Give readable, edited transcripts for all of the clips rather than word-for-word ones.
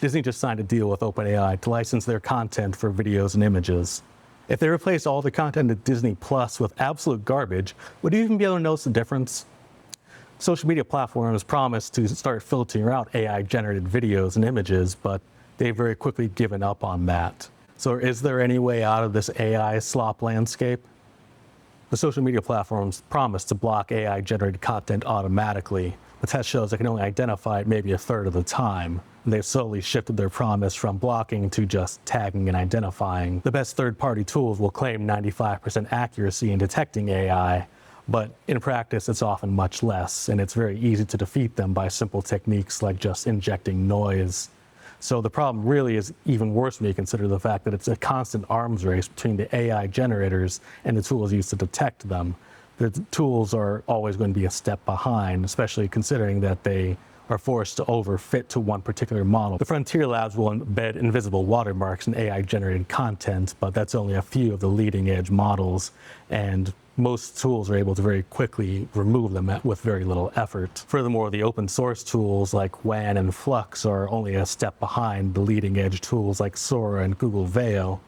Disney just signed a deal with OpenAI to license their content for videos and images. If they replace all the content at Disney Plus with absolute garbage, would you even be able to notice the difference? Social media platforms promised to start filtering out AI-generated videos and images, but they've very quickly given up on that. So is there any way out of this AI slop landscape? The social media platforms promise to block AI-generated content automatically. The test shows they can only identify it maybe a third of the time. They've slowly shifted their promise from blocking to just tagging and identifying. The best third-party tools will claim 95% accuracy in detecting AI, but in practice it's often much less, and it's very easy to defeat them by simple techniques like just injecting noise. So the problem really is even worse when you consider the fact that it's a constant arms race between the AI generators and the tools used to detect them. The tools are always going to be a step behind, especially considering that they are forced to overfit to one particular model. The frontier labs will embed invisible watermarks in AI-generated content, but that's only a few of the leading-edge models, and most tools are able to very quickly remove them with very little effort. Furthermore, the open source tools like WAN and Flux are only a step behind the leading-edge tools like Sora and Google Veo.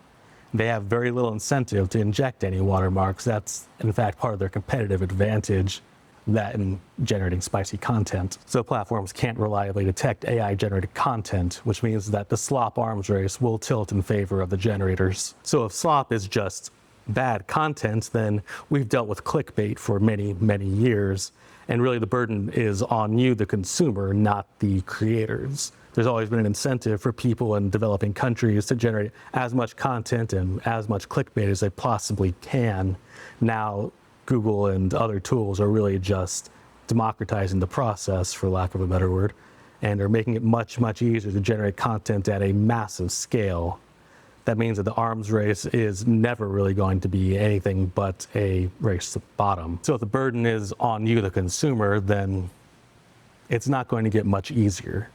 They have very little incentive to inject any watermarks. That's, in fact, part of their competitive advantage, that in generating spicy content. So platforms can't reliably detect AI-generated content, which means that the slop arms race will tilt in favor of the generators. So if slop is just bad content, then we've dealt with clickbait for many, many years. And really the burden is on you, the consumer, not the creators. There's always been an incentive for people in developing countries to generate as much content and as much clickbait as they possibly can. Now, Google and other tools are really just democratizing the process, for lack of a better word, and are making it much, much easier to generate content at a massive scale. That means that the arms race is never really going to be anything but a race to the bottom. So if the burden is on you, the consumer, then it's not going to get much easier.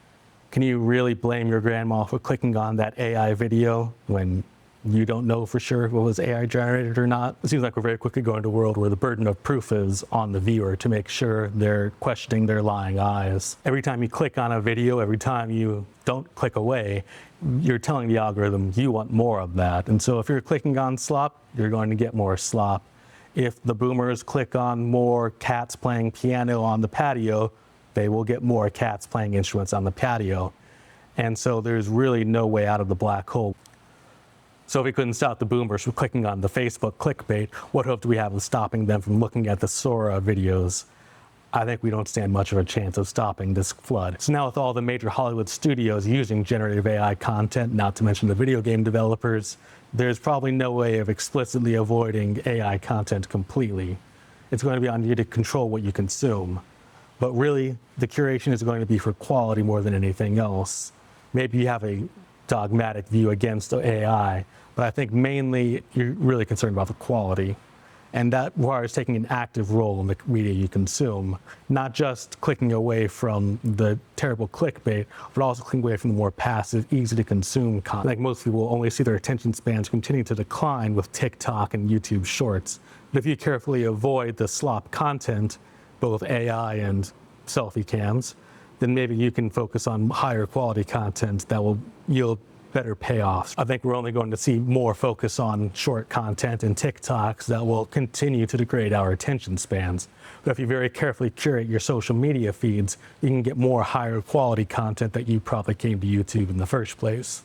Can you really blame your grandma for clicking on that AI video when you don't know for sure if it was AI generated or not? It seems like we're very quickly going to a world where the burden of proof is on the viewer to make sure they're questioning their lying eyes. Every time you click on a video, every time you don't click away, you're telling the algorithm you want more of that. And so if you're clicking on slop, you're going to get more slop. If the boomers click on more cats playing piano on the patio, they will get more cats playing instruments on the patio. And so there's really no way out of the black hole. So if we couldn't stop the boomers from clicking on the Facebook clickbait, what hope do we have of stopping them from looking at the Sora videos? I think we don't stand much of a chance of stopping this flood. So now with all the major Hollywood studios using generative AI content, not to mention the video game developers, there's probably no way of explicitly avoiding AI content completely. It's going to be on you to control what you consume. But really, the curation is going to be for quality more than anything else. Maybe you have a dogmatic view against AI, but I think mainly you're really concerned about the quality. And that requires taking an active role in the media you consume, not just clicking away from the terrible clickbait, but also clicking away from the more passive, easy to consume content. Like most people will only see their attention spans continue to decline with TikTok and YouTube Shorts. But if you carefully avoid the slop content, both AI and selfie cams, then maybe you can focus on higher quality content that will yield better payoffs. I think we're only going to see more focus on short content and TikToks that will continue to degrade our attention spans. But if you very carefully curate your social media feeds, you can get more higher quality content that you probably came to YouTube in the first place.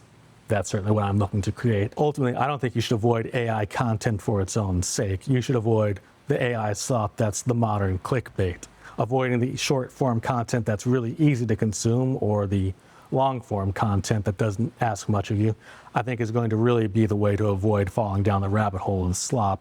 That's certainly what I'm looking to create. Ultimately, I don't think you should avoid AI content for its own sake. You should avoid the AI slop that's the modern clickbait. Avoiding the short form content that's really easy to consume, or the long form content that doesn't ask much of you, I think is going to really be the way to avoid falling down the rabbit hole of slop.